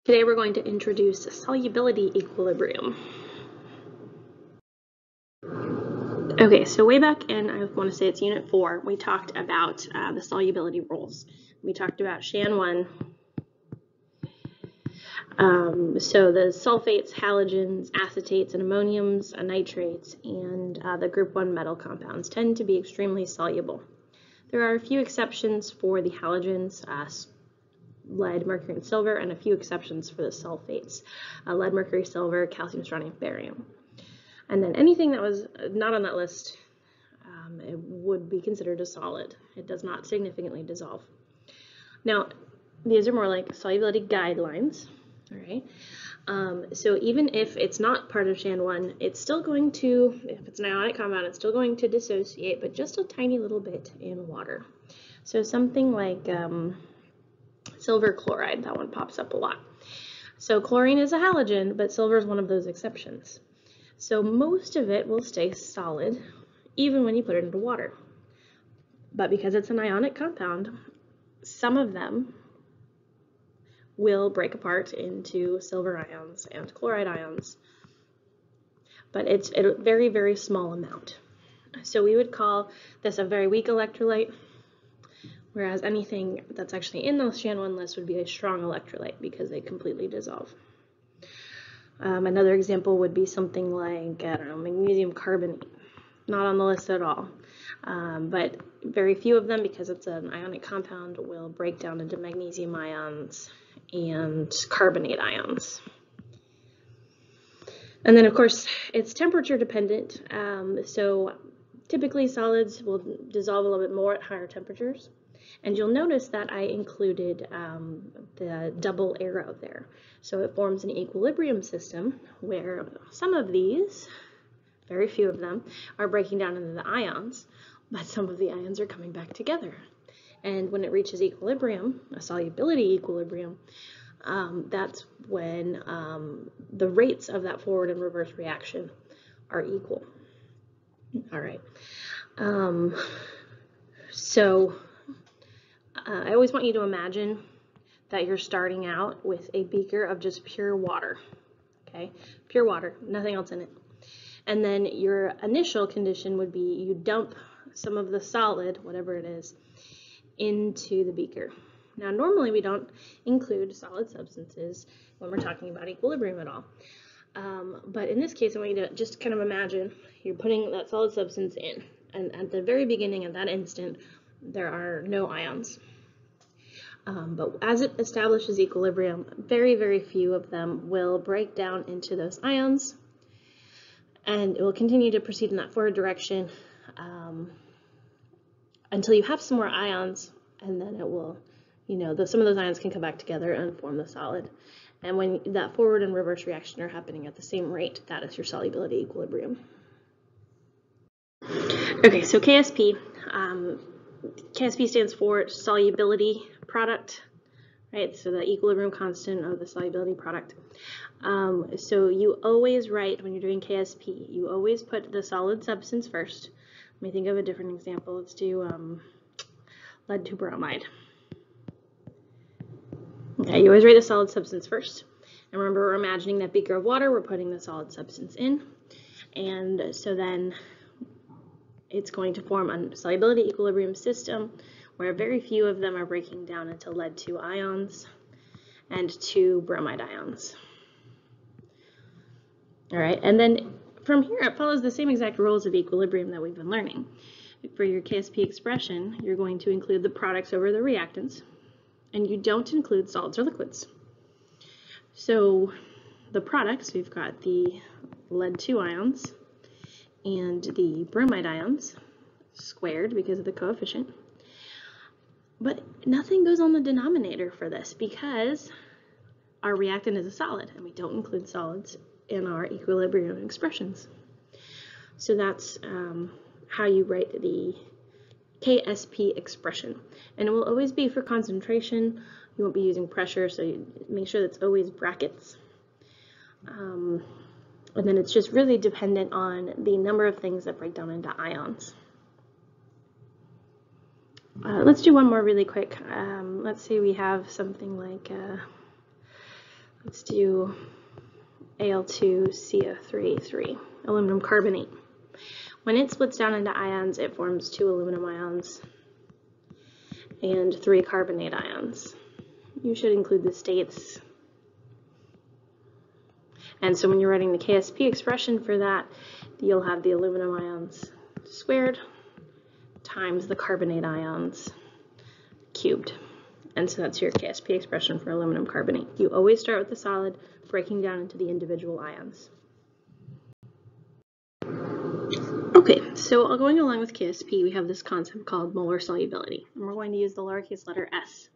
Today we're going to introduce solubility equilibrium. Okay, so way back in, I want to say it's Unit 4, we talked about the solubility rules. We talked about SHAN 1. So the sulfates, halogens, acetates, and ammoniums, nitrates, and the group 1 metal compounds tend to be extremely soluble. There are a few exceptions for the halogens, lead, mercury, and silver, and a few exceptions for the sulfates, lead, mercury, silver, calcium, strontium, barium. And then anything that was not on that list, it would be considered a solid. It does not significantly dissolve. Now, these are more like solubility guidelines, all right? So even if it's not part of SHAN 1, it's still going to, if it's an ionic compound, it's still going to dissociate, but just a tiny little bit in water. So something like silver chloride, that one pops up a lot. So chlorine is a halogen, but silver is one of those exceptions. So most of it will stay solid even when you put it into water. But because it's an ionic compound, some of them will break apart into silver ions and chloride ions. But it's a very, very small amount. So we would call this a very weak electrolyte, whereas anything that's actually in the SHAN 1 list would be a strong electrolyte because they completely dissolve. Another example would be something like, I don't know, magnesium carbonate. Not on the list at all, but very few of them, because it's an ionic compound, will break down into magnesium ions and carbonate ions. And then, of course, it's temperature dependent, so typically solids will dissolve a little bit more at higher temperatures. And you'll notice that I included the double arrow there. So it forms an equilibrium system where some of these, very few of them, are breaking down into the ions, but some of the ions are coming back together. And when it reaches equilibrium, a solubility equilibrium, that's when the rates of that forward and reverse reaction are equal. All right. I always want you to imagine that you're starting out with a beaker of just pure water, okay? Pure water, nothing else in it. And then your initial condition would be you dump some of the solid, whatever it is, into the beaker. Now, normally we don't include solid substances when we're talking about equilibrium at all. But in this case, I want you to just kind of imagine you're putting that solid substance in, and at the very beginning of that instant, there are no ions. But as it establishes equilibrium, very, very few of them will break down into those ions, and it will continue to proceed in that forward direction until you have some more ions, and then it will, some of those ions can come back together and form the solid. And when that forward and reverse reaction are happening at the same rate, that is your solubility equilibrium. Okay, so KSP. KSP stands for solubility product, right? So the equilibrium constant of the solubility product. So you always write, when you're doing KSP, you always put the solid substance first. Let me think of a different example. Let's do lead to bromide. Okay, you always write the solid substance first. And remember, we're imagining that beaker of water, we're putting the solid substance in. And so then it's going to form a solubility equilibrium system where very few of them are breaking down into lead 2 ions and 2 bromide ions. All right, and then from here it follows the same exact rules of equilibrium that we've been learning. For your KSP expression, you're going to include the products over the reactants, and you don't include solids or liquids. So the products, we've got the lead 2 ions and the bromide ions, squared because of the coefficient. But nothing goes on the denominator for this because our reactant is a solid, and we don't include solids in our equilibrium expressions. So that's how you write the KSP expression. And it will always be for concentration. You won't be using pressure, so you make sure that's always brackets. And then it's just really dependent on the number of things that break down into ions. Let's do one more really quick. Let's say we have something like Let's do Al2CO3, aluminum carbonate. When it splits down into ions, it forms 2 aluminum ions and 3 carbonate ions. You should include the states. And so when you're writing the KSP expression for that, you'll have the aluminum ions squared times the carbonate ions cubed. And so that's your KSP expression for aluminum carbonate. You always start with the solid, breaking down into the individual ions. Okay, so going along with KSP, we have this concept called molar solubility, and we're going to use the lowercase letter s.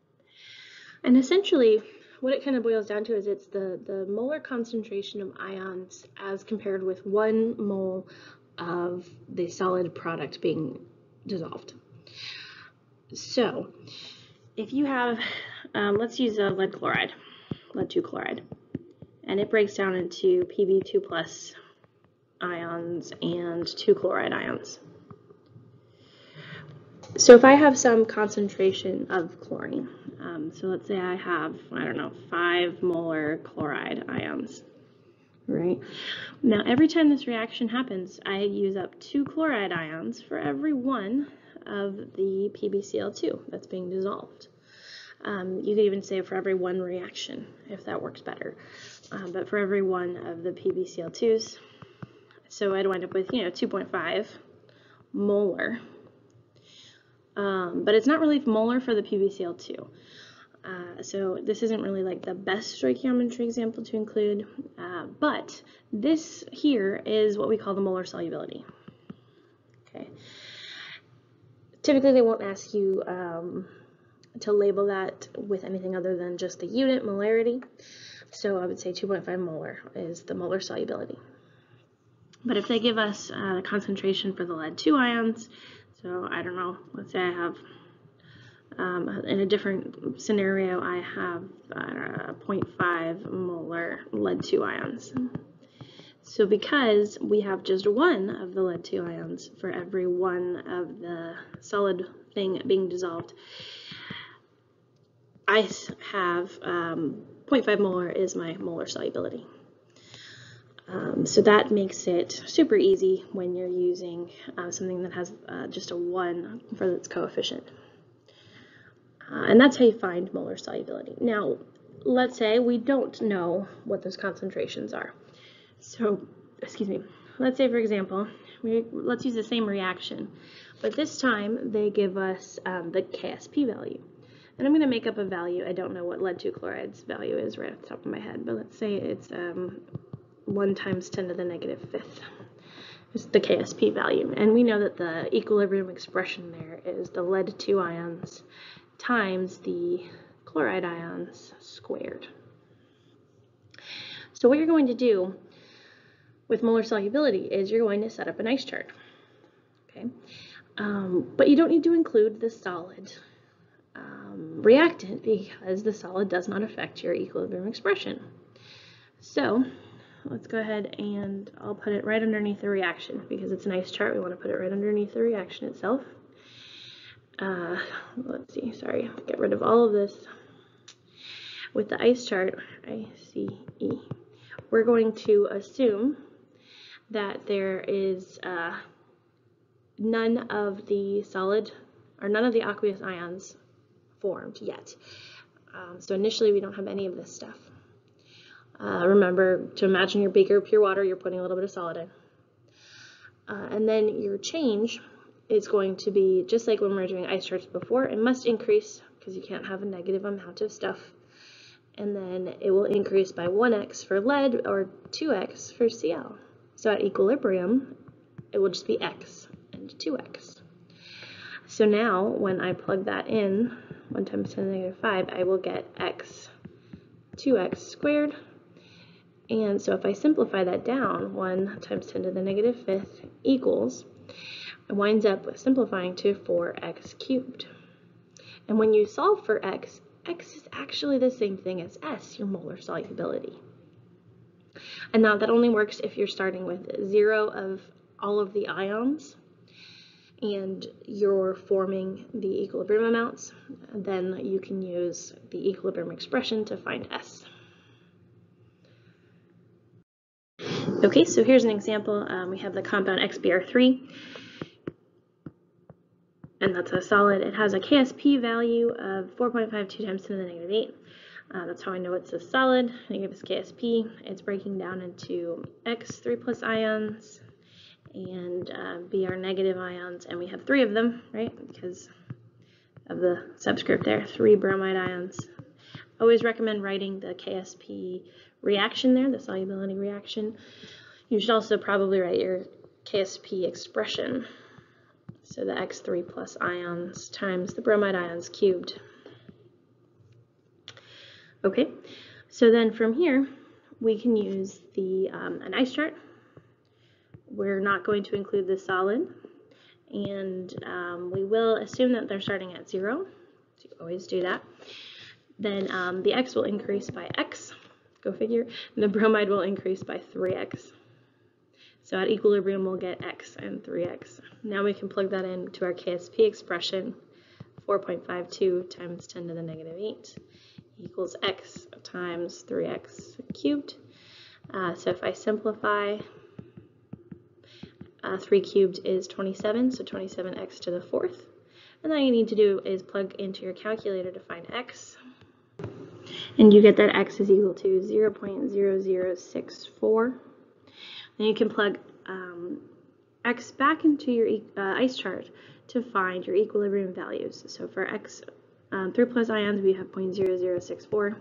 And essentially, what it kind of boils down to is it's the molar concentration of ions as compared with 1 mole of the solid product being dissolved. So, if you have, let's use lead chloride, lead 2 chloride, and it breaks down into Pb2 plus ions and 2 chloride ions. So if I have some concentration of chlorine, so let's say I have, I don't know, 5 molar chloride ions, right? Now every time this reaction happens, I use up 2 chloride ions for every 1 of the PbCl2 that's being dissolved. You could even say for every 1 reaction, if that works better. But for every 1 of the PbCl2s, so I'd wind up with, 2.5 molar. But it's not really molar for the PbCl2. So this isn't really like the best stoichiometry example to include, but this here is what we call the molar solubility. Okay. Typically they won't ask you to label that with anything other than just the unit, molarity. So I would say 2.5 molar is the molar solubility. But if they give us the concentration for the lead 2 ions, so I don't know, let's say I have, in a different scenario, I have 0.5 molar lead 2 ions. So because we have just 1 of the lead 2 ions for every 1 of the solid thing being dissolved, I have 0.5 molar is my molar solubility. So that makes it super easy when you're using something that has just a 1 for its coefficient. And that's how you find molar solubility. Now, let's say we don't know what those concentrations are. So, excuse me, let's say, for example, let's use the same reaction, but this time they give us the KSP value. And I'm going to make up a value. I don't know what lead 2 chloride's value is right off the top of my head, but let's say it's 1 times 10 to the negative 5th is the KSP value. And we know that the equilibrium expression there is the lead 2 ions times the chloride ions squared. So what you're going to do with molar solubility is you're going to set up an ice chart. Okay, but you don't need to include the solid reactant because the solid does not affect your equilibrium expression. So let's go ahead and I'll put it right underneath the reaction because it's an ice chart. We want to put it right underneath the reaction itself. Let's see, sorry, get rid of all of this. With the ice chart, ICE, we're going to assume that there is none of the solid or none of the aqueous ions formed yet. So initially we don't have any of this stuff. Remember to imagine your beaker of pure water, you're putting a little bit of solid in. And then your change is going to be, just like when we were doing ice charts before, it must increase because you can't have a negative amount of stuff. And then it will increase by 1x for lead or 2x for Cl. So at equilibrium, it will just be x and 2x. So now when I plug that in, 1 times 10 to the negative 5, I will get x 2x squared. And so if I simplify that down, 1 times 10 to the negative 5th equals, it winds up with simplifying to 4x cubed. And when you solve for x, x is actually the same thing as s, your molar solubility. And now that only works if you're starting with 0 of all of the ions and you're forming the equilibrium amounts. Then you can use the equilibrium expression to find s. Okay, so here's an example. We have the compound XBr3, and that's a solid. It has a KSP value of 4.52 times 10 to the negative 8. That's how I know it's a solid. They give us KSP. It's breaking down into X3 plus ions and Br negative ions, and we have 3 of them, right? Because of the subscript there, 3 bromide ions. Always recommend writing the KSP reaction there, the solubility reaction. You should also probably write your KSP expression. So the X3 plus ions times the bromide ions cubed. Okay, so then from here, we can use the an ice chart. We're not going to include the solid, and we will assume that they're starting at 0. So you always do that. Then the X will increase by X, go figure, and the bromide will increase by 3X. So at equilibrium, we'll get X and 3X. Now we can plug that into our KSP expression, 4.52 times 10 to the negative 8 equals X times 3X cubed. So if I simplify, 3 cubed is 27, so 27X to the 4th. And all you need to do is plug into your calculator to find X. And you get that X is equal to 0.0064. Then you can plug X back into your ice chart to find your equilibrium values. So for X 3 plus ions, we have 0.0064.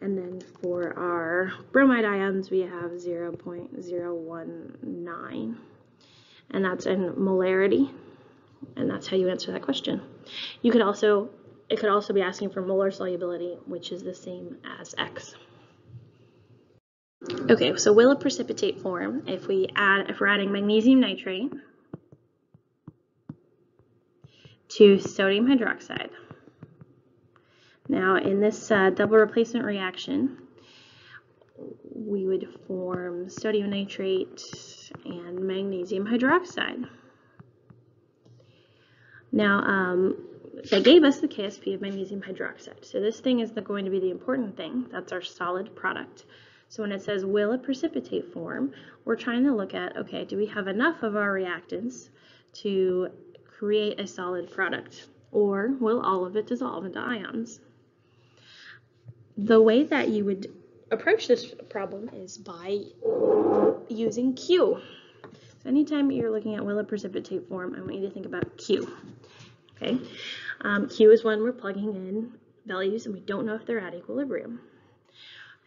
And then for our bromide ions, we have 0.019. And that's in molarity. And that's how you answer that question. You could also, it could also be asking for molar solubility, which is the same as X. Okay, so will a precipitate form if we're adding magnesium nitrate to sodium hydroxide? Now, in this double replacement reaction, we would form sodium nitrate and magnesium hydroxide. Now, they gave us the KSP of magnesium hydroxide. So this thing is going to be the important thing. That's our solid product. So when it says will a precipitate form, we're trying to look at, okay, do we have enough of our reactants to create a solid product? Or will all of it dissolve into ions? The way that you would approach this problem is by using Q. So anytime you're looking at will a precipitate form, I want you to think about Q. Okay, Q is when we're plugging in values and we don't know if they're at equilibrium.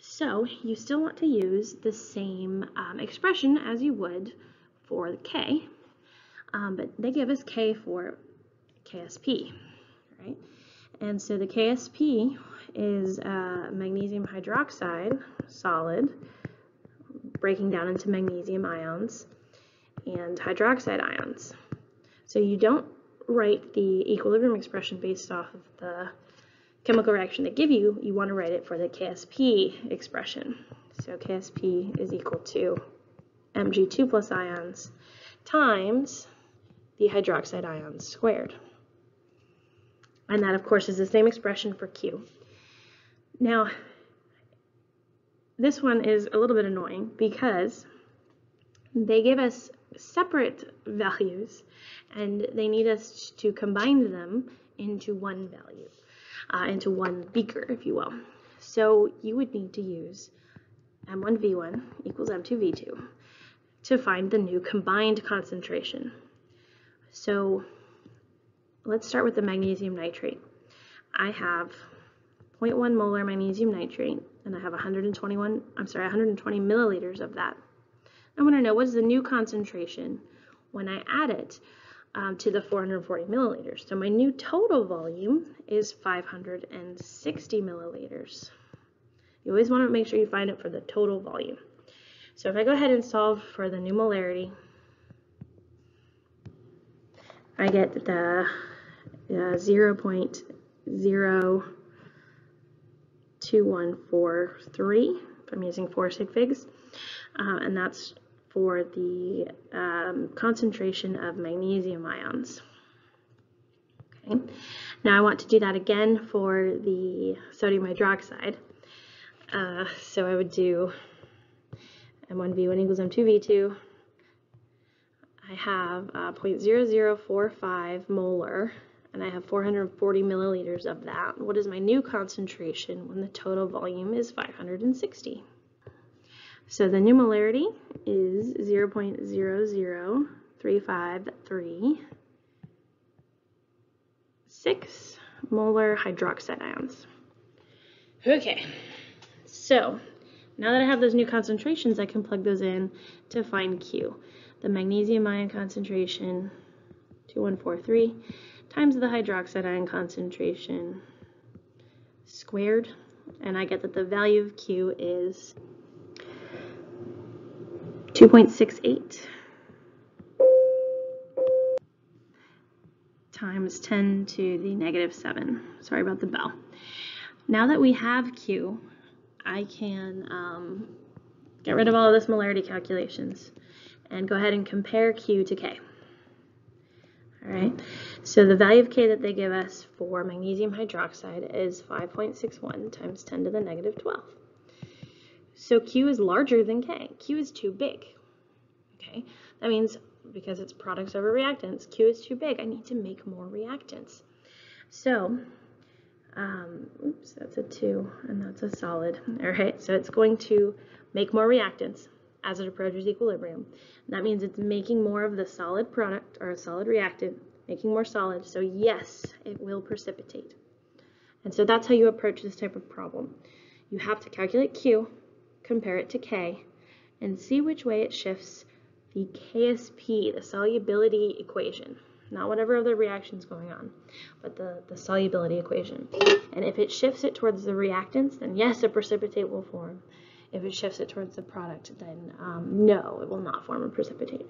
So you still want to use the same expression as you would for the K, but they give us K for KSP, right? And so the KSP is magnesium hydroxide, solid, breaking down into magnesium ions and hydroxide ions. So you don't write the equilibrium expression based off of the chemical reaction they give you. You want to write it for the KSP expression. So KSP is equal to Mg2 plus ions times the hydroxide ions squared. And that, of course, is the same expression for Q. Now, this one is a little bit annoying because they give us separate values and they need us to combine them into one value, into one beaker, if you will. So you would need to use M1V1 equals M2V2 to find the new combined concentration. So let's start with the magnesium nitrate. I have 0.1 molar magnesium nitrate, and I have 120 milliliters of that. I want to know what's the new concentration when I add it to the 440 milliliters. So my new total volume is 560 milliliters. You always want to make sure you find it for the total volume. So if I go ahead and solve for the new molarity, I get the 0.02143, if I'm using 4 sig figs, and that's for the concentration of magnesium ions. Okay. Now I want to do that again for the sodium hydroxide. So I would do M1V1 equals M2V2. I have 0.0045 molar, and I have 440 milliliters of that. What is my new concentration when the total volume is 560? So the new molarity is 0.00353 molar hydroxide ions. Okay, so now that I have those new concentrations, I can plug those in to find Q. The magnesium ion concentration, 2143, times the hydroxide ion concentration squared, and I get that the value of Q is 2.68 times 10 to the negative 7. Sorry about the bell. Now that we have Q, I can get rid of all of this molarity calculations and go ahead and compare Q to K. All right, so the value of K that they give us for magnesium hydroxide is 5.61 times 10 to the negative 12. So Q is larger than K. Q is too big. Okay, that means because it's products over reactants, Q is too big. I need to make more reactants. So, oops, that's a 2 and that's a solid. All right, so it's going to make more reactants as it approaches equilibrium. And that means it's making more of the solid product or a solid reactant, making more solid. So yes, it will precipitate. And so that's how you approach this type of problem. You have to calculate Q, compare it to K, and see which way it shifts the KSP, the solubility equation. Not whatever other reaction's going on, but the solubility equation. And if it shifts it towards the reactants, then yes, a precipitate will form. If it shifts it towards the product, then no, it will not form a precipitate.